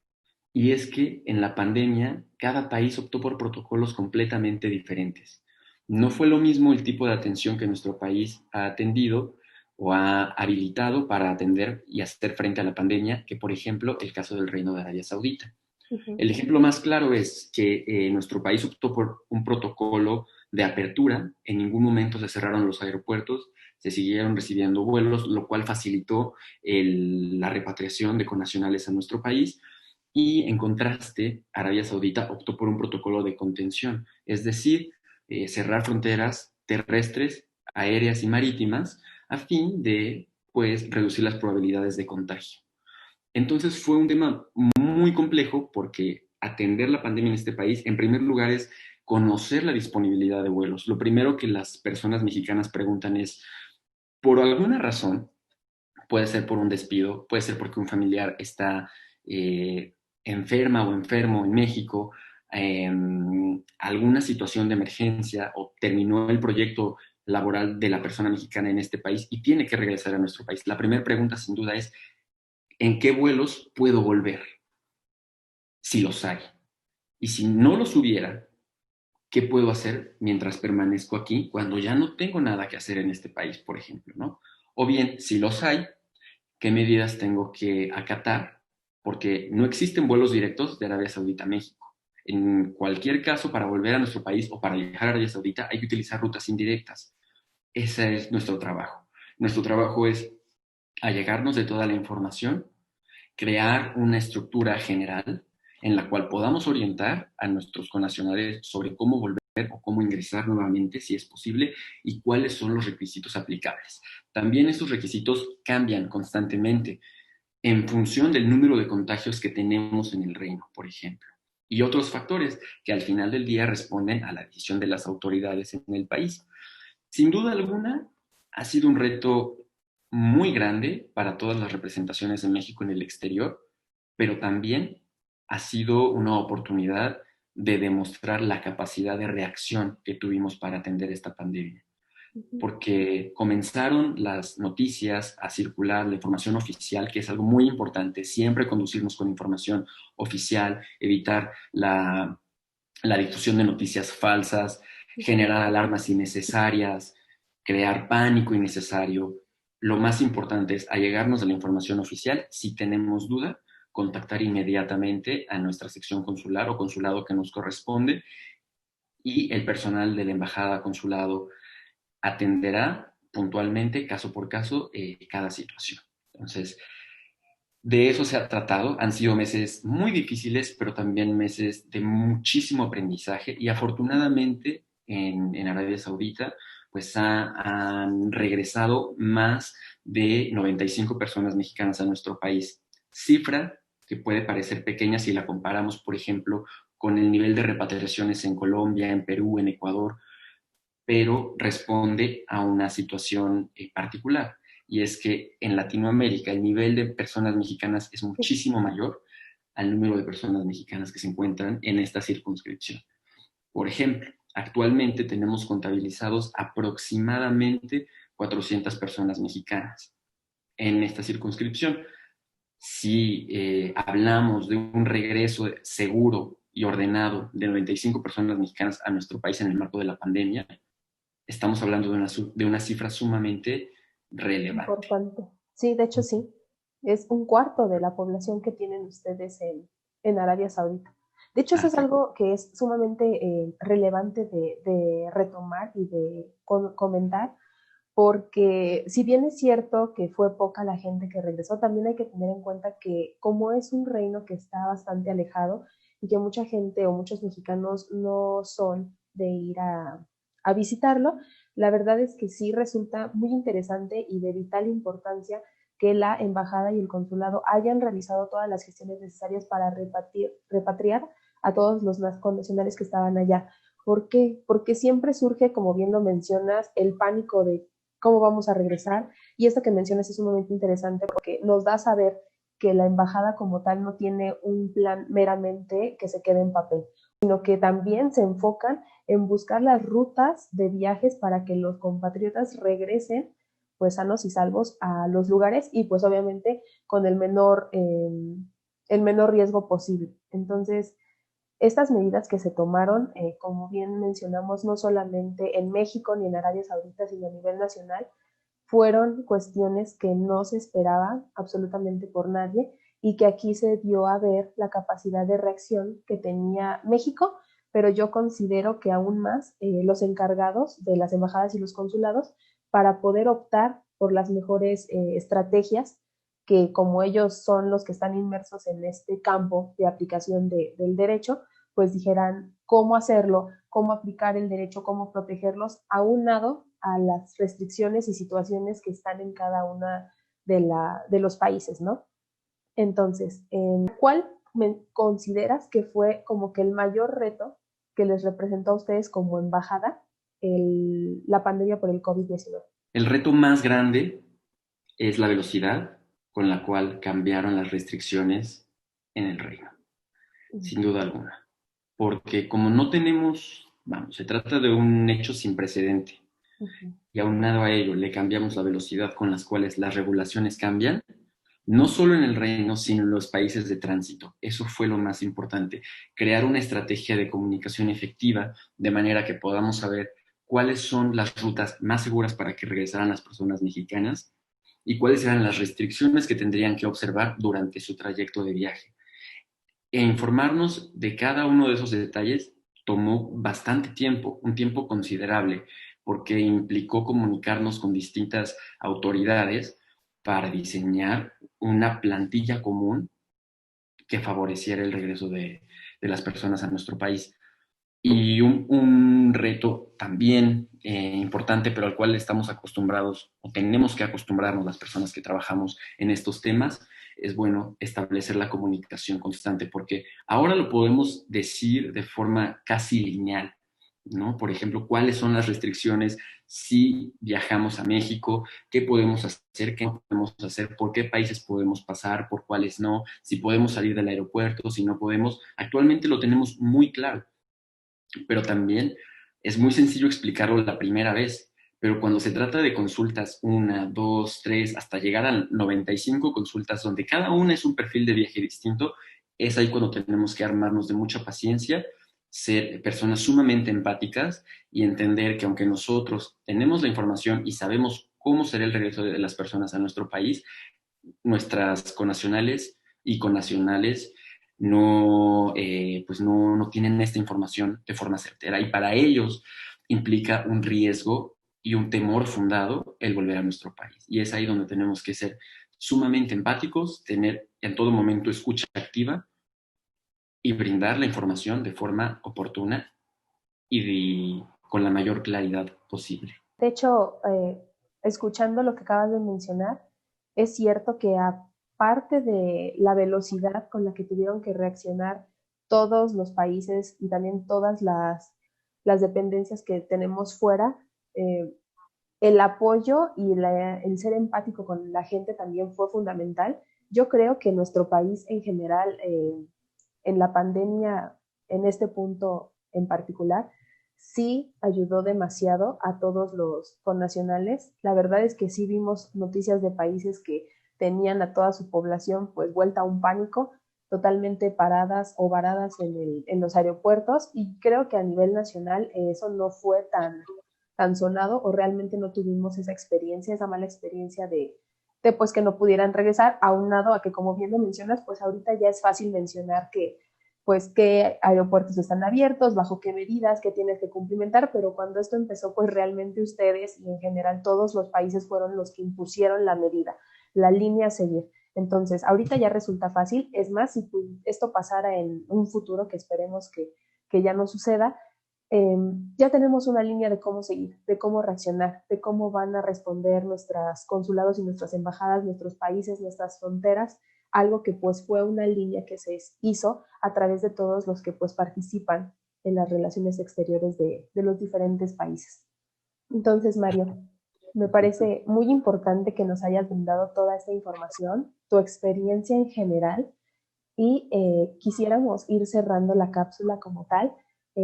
y es que en la pandemia cada país optó por protocolos completamente diferentes. No fue lo mismo el tipo de atención que nuestro país ha atendido o ha habilitado para atender y hacer frente a la pandemia que, por ejemplo, el caso del Reino de Arabia Saudita. Uh-huh. El ejemplo más claro es que nuestro país optó por un protocolo de apertura, en ningún momento se cerraron los aeropuertos, se siguieron recibiendo vuelos, lo cual facilitó la repatriación de connacionales a nuestro país. Y en contraste, Arabia Saudita optó por un protocolo de contención, es decir, cerrar fronteras terrestres, aéreas y marítimas a fin de pues, reducir las probabilidades de contagio. Entonces fue un tema muy complejo porque atender la pandemia en este país, en primer lugar, es conocer la disponibilidad de vuelos. Lo primero que las personas mexicanas preguntan es, por alguna razón, puede ser por un despido, puede ser porque un familiar está enferma o enfermo en México, eh, alguna situación de emergencia o terminó el proyecto laboral de la persona mexicana en este país y tiene que regresar a nuestro país. La primera pregunta sin duda es, ¿en qué vuelos puedo volver? Si los hay. Y si no los hubiera, ¿qué puedo hacer mientras permanezco aquí cuando ya no tengo nada que hacer en este país, por ejemplo, ¿no? O bien, si los hay, ¿qué medidas tengo que acatar? Porque no existen vuelos directos de Arabia Saudita a México. En cualquier caso, para volver a nuestro país o para viajar a Arabia Saudita hay que utilizar rutas indirectas. Ese es nuestro trabajo. Nuestro trabajo es allegarnos de toda la información, crear una estructura general en la cual podamos orientar a nuestros connacionales sobre cómo volver o cómo ingresar nuevamente, si es posible, y cuáles son los requisitos aplicables. También estos requisitos cambian constantemente en función del número de contagios que tenemos en el reino, por ejemplo, y otros factores que al final del día responden a la decisión de las autoridades en el país. Sin duda alguna, ha sido un reto muy grande para todas las representaciones de México en el exterior, pero también ha sido una oportunidad de demostrar la capacidad de reacción que tuvimos para atender esta pandemia, porque comenzaron las noticias a circular, la información oficial, que es algo muy importante, siempre conducirnos con información oficial, evitar la difusión de noticias falsas, generar alarmas innecesarias, crear pánico innecesario. Lo más importante es allegarnos de la información oficial. Si tenemos duda, contactar inmediatamente a nuestra sección consular o consulado que nos corresponde, y el personal de la embajada consulado atenderá puntualmente, caso por caso, cada situación. Entonces, de eso se ha tratado. Han sido meses muy difíciles, pero también meses de muchísimo aprendizaje, y afortunadamente en Arabia Saudita pues han regresado más de 95 personas mexicanas a nuestro país. Cifra que puede parecer pequeña si la comparamos, por ejemplo, con el nivel de repatriaciones en Colombia, en Perú, en Ecuador, pero responde a una situación particular. Y es que en Latinoamérica el nivel de personas mexicanas es muchísimo mayor al número de personas mexicanas que se encuentran en esta circunscripción. Por ejemplo, actualmente tenemos contabilizados aproximadamente 400 personas mexicanas en esta circunscripción. Si hablamos de un regreso seguro y ordenado de 95 personas mexicanas a nuestro país en el marco de la pandemia, estamos hablando de una cifra sumamente relevante. Importante. Sí, de hecho sí. Es un cuarto de la población que tienen ustedes en Arabia Saudita. De hecho, eso es Así. algo que es sumamente relevante de retomar y de comentar, porque si bien es cierto que fue poca la gente que regresó, también hay que tener en cuenta que como es un reino que está bastante alejado y que mucha gente o muchos mexicanos no son de ir a visitarlo, la verdad es que sí resulta muy interesante y de vital importancia que la embajada y el consulado hayan realizado todas las gestiones necesarias para repatriar a todos los connacionales que estaban allá. ¿Por qué? Porque siempre surge, como bien lo mencionas, el pánico de cómo vamos a regresar. Y esto que mencionas es un momento interesante porque nos da a saber que la embajada como tal no tiene un plan meramente que se quede en papel, sino que también se enfocan en buscar las rutas de viajes para que los compatriotas regresen pues sanos y salvos a los lugares y pues obviamente con el menor riesgo posible. Entonces, estas medidas que se tomaron, como bien mencionamos, no solamente en México ni en Arabia Saudita, sino a nivel nacional, fueron cuestiones que no se esperaban absolutamente por nadie y que aquí se dio a ver la capacidad de reacción que tenía México, pero yo considero que aún más los encargados de las embajadas y los consulados para poder optar por las mejores estrategias que como ellos son los que están inmersos en este campo de aplicación del derecho, pues dijeran cómo hacerlo, cómo aplicar el derecho, cómo protegerlos, aunado a las restricciones y situaciones que están en cada una de los países, ¿no? Entonces, ¿cuál consideras que fue como que el mayor reto que les representó a ustedes como embajada la pandemia por el COVID-19? El reto más grande es la velocidad con la cual cambiaron las restricciones en el reino, sin duda alguna. Porque como no tenemos, vamos, se trata de un hecho sin precedente, y aunado a ello le cambiamos la velocidad con las cuales las regulaciones cambian, no solo en el reino, sino en los países de tránsito. Eso fue lo más importante, crear una estrategia de comunicación efectiva de manera que podamos saber cuáles son las rutas más seguras para que regresaran las personas mexicanas y cuáles eran las restricciones que tendrían que observar durante su trayecto de viaje. E informarnos de cada uno de esos detalles tomó bastante tiempo, un tiempo considerable, porque implicó comunicarnos con distintas autoridades para diseñar una plantilla común que favoreciera el regreso de las personas a nuestro país. Y un reto también importante, pero al cual estamos acostumbrados o tenemos que acostumbrarnos las personas que trabajamos en estos temas, es bueno establecer la comunicación constante, porque ahora lo podemos decir de forma casi lineal, ¿no? Por ejemplo, cuáles son las restricciones si viajamos a México, qué podemos hacer, qué no podemos hacer, por qué países podemos pasar, por cuáles no, si podemos salir del aeropuerto, si no podemos. Actualmente lo tenemos muy claro, pero también es muy sencillo explicarlo la primera vez. Pero cuando se trata de consultas, una, dos, tres, hasta llegar a 95 consultas, donde cada una es un perfil de viaje distinto, es ahí cuando tenemos que armarnos de mucha paciencia, ser personas sumamente empáticas y entender que aunque nosotros tenemos la información y sabemos cómo será el regreso de las personas a nuestro país, nuestras connacionales y connacionales no tienen esta información de forma certera y para ellos implica un riesgo y un temor fundado el volver a nuestro país. Y es ahí donde tenemos que ser sumamente empáticos, tener en todo momento escucha activa y brindar la información de forma oportuna con la mayor claridad posible. De hecho, escuchando lo que acabas de mencionar, es cierto que aparte de la velocidad con la que tuvieron que reaccionar todos los países y también todas las dependencias que tenemos fuera, eh, el apoyo y el ser empático con la gente también fue fundamental. Yo creo que nuestro país en general, en la pandemia, en este punto en particular, sí ayudó demasiado a todos los connacionales. La verdad es que sí vimos noticias de países que tenían a toda su población pues vuelta a un pánico, totalmente paradas o varadas en los aeropuertos, y creo que a nivel nacional eso no fue tan sonado, o realmente no tuvimos esa experiencia, esa mala experiencia de pues que no pudieran regresar, aunado a que, como bien lo mencionas, pues ahorita ya es fácil mencionar que pues qué aeropuertos están abiertos, bajo qué medidas, qué tienes que cumplimentar, pero cuando esto empezó, pues realmente ustedes y en general todos los países fueron los que impusieron la medida, la línea a seguir. Entonces, ahorita ya resulta fácil. Es más, si esto pasara en un futuro, que esperemos que ya no suceda, eh, ya tenemos una línea de cómo seguir, de cómo reaccionar, de cómo van a responder nuestros consulados y nuestras embajadas, nuestros países, nuestras fronteras, algo que pues fue una línea que se hizo a través de todos los que pues participan en las relaciones exteriores de los diferentes países. Entonces, Mario, me parece muy importante que nos hayas brindado toda esta información, tu experiencia en general, y quisiéramos ir cerrando la cápsula como tal,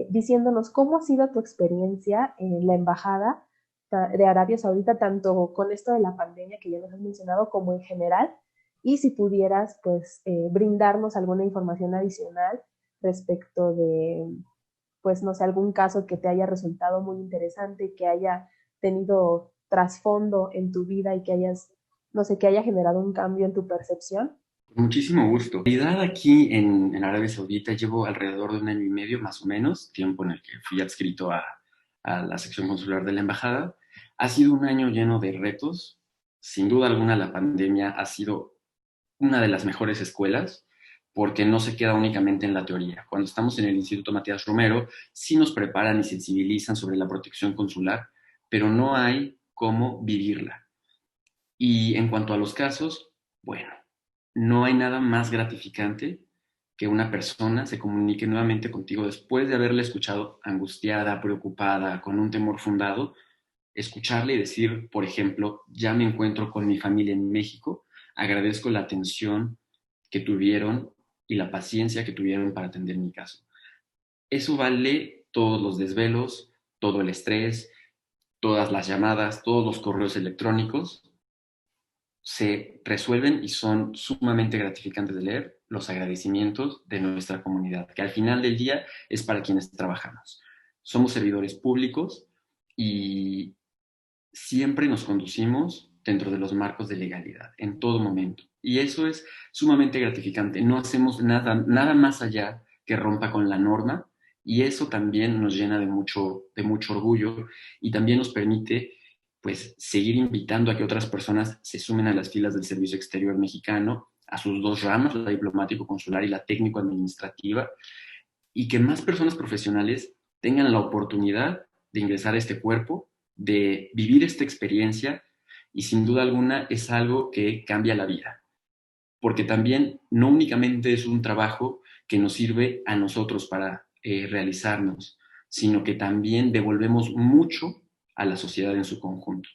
diciéndonos cómo ha sido tu experiencia en la embajada de Arabia Saudita, tanto con esto de la pandemia que ya nos has mencionado, como en general, y si pudieras pues brindarnos alguna información adicional respecto de, pues no sé, algún caso que te haya resultado muy interesante, que haya tenido trasfondo en tu vida y que hayas, no sé, que haya generado un cambio en tu percepción. Muchísimo gusto. En realidad aquí en Arabia Saudita llevo alrededor de un año y medio más o menos, tiempo en el que fui adscrito a la sección consular de la embajada. Ha sido un año lleno de retos. Sin duda alguna la pandemia ha sido una de las mejores escuelas porque no se queda únicamente en la teoría. Cuando estamos en el Instituto Matías Romero, sí nos preparan y sensibilizan sobre la protección consular, pero no hay cómo vivirla. Y en cuanto a los casos, bueno, no hay nada más gratificante que una persona se comunique nuevamente contigo después de haberle escuchado angustiada, preocupada, con un temor fundado, escucharle y decir, por ejemplo, ya me encuentro con mi familia en México, agradezco la atención que tuvieron y la paciencia que tuvieron para atender mi caso. Eso vale todos los desvelos, todo el estrés, todas las llamadas, todos los correos electrónicos se resuelven y son sumamente gratificantes de leer los agradecimientos de nuestra comunidad, que al final del día es para quienes trabajamos. Somos servidores públicos y siempre nos conducimos dentro de los marcos de legalidad, en todo momento. Y eso es sumamente gratificante. No hacemos nada más allá que rompa con la norma Y eso también nos llena de mucho orgullo y también nos permite pues seguir invitando a que otras personas se sumen a las filas del Servicio Exterior Mexicano, a sus dos ramas, la diplomático-consular y la técnico-administrativa, y que más personas profesionales tengan la oportunidad de ingresar a este cuerpo, de vivir esta experiencia, y sin duda alguna es algo que cambia la vida, porque también no únicamente es un trabajo que nos sirve a nosotros para realizarnos, sino que también devolvemos mucho a la sociedad en su conjunto.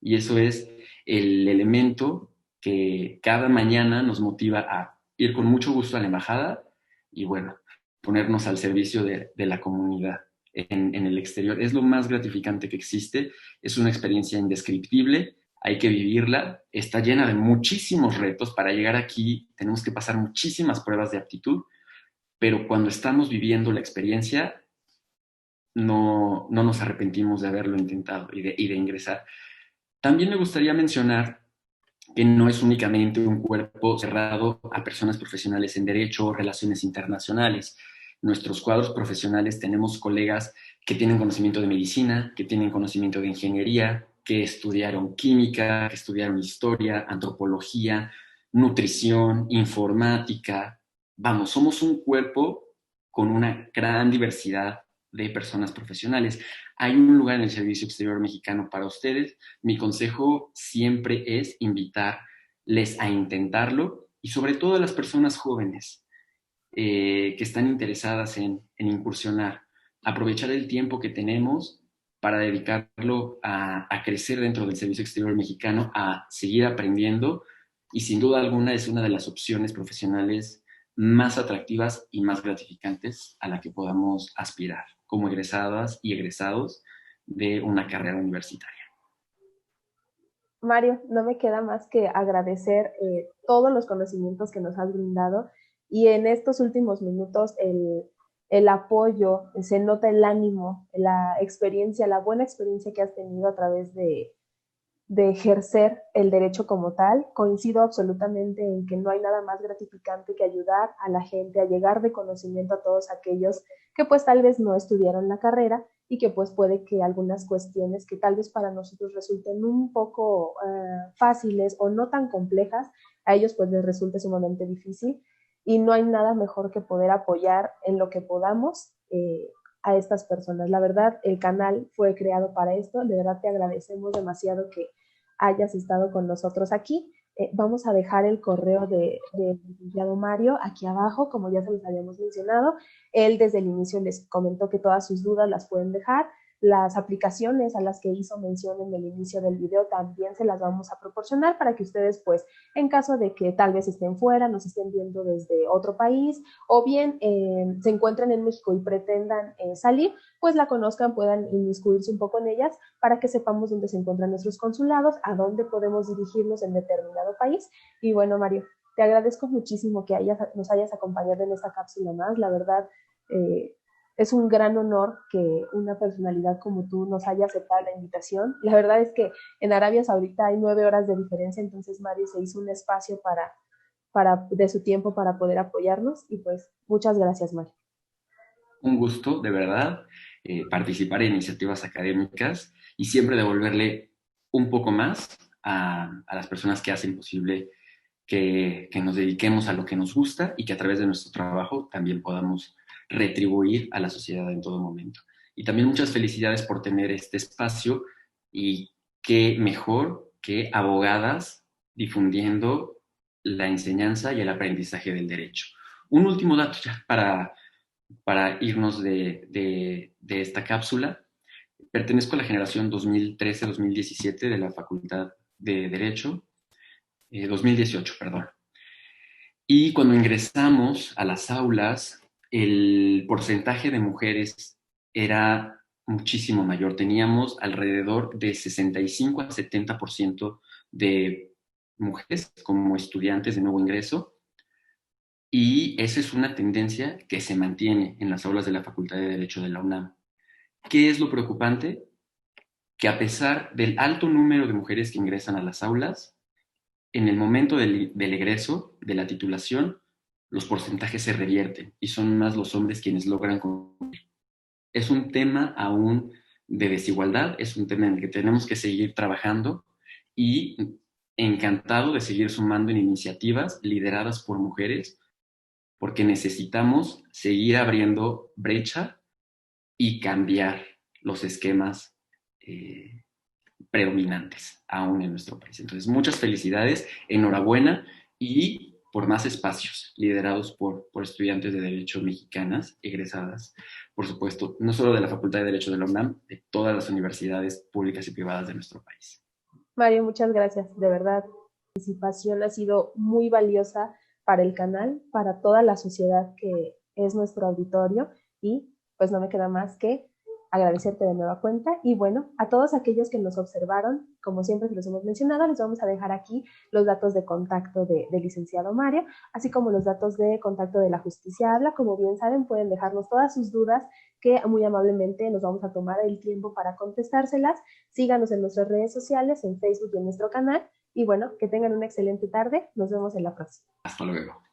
Y eso es el elemento que cada mañana nos motiva a ir con mucho gusto a la embajada y bueno, ponernos al servicio de la comunidad en el exterior. Es lo más gratificante que existe, es una experiencia indescriptible, hay que vivirla, está llena de muchísimos retos. Para llegar aquí tenemos que pasar muchísimas pruebas de aptitud, pero cuando estamos viviendo la experiencia no nos arrepentimos de haberlo intentado y de ingresar. También me gustaría mencionar que no es únicamente un cuerpo cerrado a personas profesionales en derecho o relaciones internacionales. Nuestros cuadros profesionales tenemos colegas que tienen conocimiento de medicina, que tienen conocimiento de ingeniería, que estudiaron química, que estudiaron historia, antropología, nutrición, informática. Vamos, somos un cuerpo con una gran diversidad de personas profesionales. Hay un lugar en el Servicio Exterior Mexicano para ustedes. Mi consejo siempre es invitarles a intentarlo y sobre todo a las personas jóvenes que están interesadas en incursionar, aprovechar el tiempo que tenemos para dedicarlo a crecer dentro del Servicio Exterior Mexicano, a seguir aprendiendo y sin duda alguna es una de las opciones profesionales más atractivas y más gratificantes a la que podamos aspirar como egresadas y egresados de una carrera universitaria. Mario, no me queda más que agradecer todos los conocimientos que nos has brindado y en estos últimos minutos el apoyo, se nota el ánimo, la experiencia, la buena experiencia que has tenido a través de ejercer el derecho como tal. Coincido absolutamente en que no hay nada más gratificante que ayudar a la gente a llegar de conocimiento a todos aquellos que pues tal vez no estudiaron la carrera y que pues puede que algunas cuestiones que tal vez para nosotros resulten un poco fáciles o no tan complejas, a ellos pues les resulte sumamente difícil y no hay nada mejor que poder apoyar en lo que podamos a estas personas. La verdad, el canal fue creado para esto. De verdad te agradecemos demasiado que hayas estado con nosotros aquí. Vamos a dejar el correo del licenciado Mario aquí abajo, como ya se los habíamos mencionado. Él desde el inicio les comentó que todas sus dudas las pueden dejar. Las aplicaciones a las que hizo mención en el inicio del video también se las vamos a proporcionar para que ustedes, pues, en caso de que tal vez estén fuera, nos estén viendo desde otro país o bien se encuentren en México y pretendan salir, pues la conozcan, puedan inmiscuirse un poco en ellas para que sepamos dónde se encuentran nuestros consulados, a dónde podemos dirigirnos en determinado país. Y bueno, Mario, te agradezco muchísimo que nos hayas acompañado en esta cápsula más. La verdad, eh, es un gran honor que una personalidad como tú nos haya aceptado la invitación. La verdad es que en Arabia Saudita hay 9 horas de diferencia, entonces Mario se hizo un espacio de su tiempo para poder apoyarnos y pues muchas gracias, Mario. Un gusto, de verdad, participar en iniciativas académicas y siempre devolverle un poco más a las personas que hacen posible que nos dediquemos a lo que nos gusta y que a través de nuestro trabajo también podamos retribuir a la sociedad en todo momento. Y también muchas felicidades por tener este espacio y qué mejor que abogadas difundiendo la enseñanza y el aprendizaje del derecho. Un último dato ya para irnos de esta cápsula. Pertenezco a la generación 2013-2017 de la Facultad de Derecho, 2018, perdón. Y cuando ingresamos a las aulas, el porcentaje de mujeres era muchísimo mayor. Teníamos alrededor de 65 a 70% de mujeres como estudiantes de nuevo ingreso. Y esa es una tendencia que se mantiene en las aulas de la Facultad de Derecho de la UNAM. ¿Qué es lo preocupante? Que a pesar del alto número de mujeres que ingresan a las aulas, en el momento del egreso, de la titulación, los porcentajes se revierten y son más los hombres quienes logran cumplir. Es un tema aún de desigualdad, es un tema en el que tenemos que seguir trabajando y encantado de seguir sumando en iniciativas lideradas por mujeres, porque necesitamos seguir abriendo brecha y cambiar los esquemas predominantes aún en nuestro país. Entonces, muchas felicidades, enhorabuena y por más espacios liderados por estudiantes de Derecho mexicanas, egresadas, por supuesto, no solo de la Facultad de Derecho de la UNAM, de todas las universidades públicas y privadas de nuestro país. Mario, muchas gracias. De verdad, tu participación ha sido muy valiosa para el canal, para toda la sociedad que es nuestro auditorio y pues no me queda más que agradecerte de nueva cuenta y bueno, a todos aquellos que nos observaron, como siempre se los hemos mencionado, les vamos a dejar aquí los datos de contacto del licenciado Mario, así como los datos de contacto de la Justicia Habla. Como bien saben, pueden dejarnos todas sus dudas que muy amablemente nos vamos a tomar el tiempo para contestárselas. Síganos en nuestras redes sociales, en Facebook y en nuestro canal. Y bueno, que tengan una excelente tarde. Nos vemos en la próxima. Hasta luego.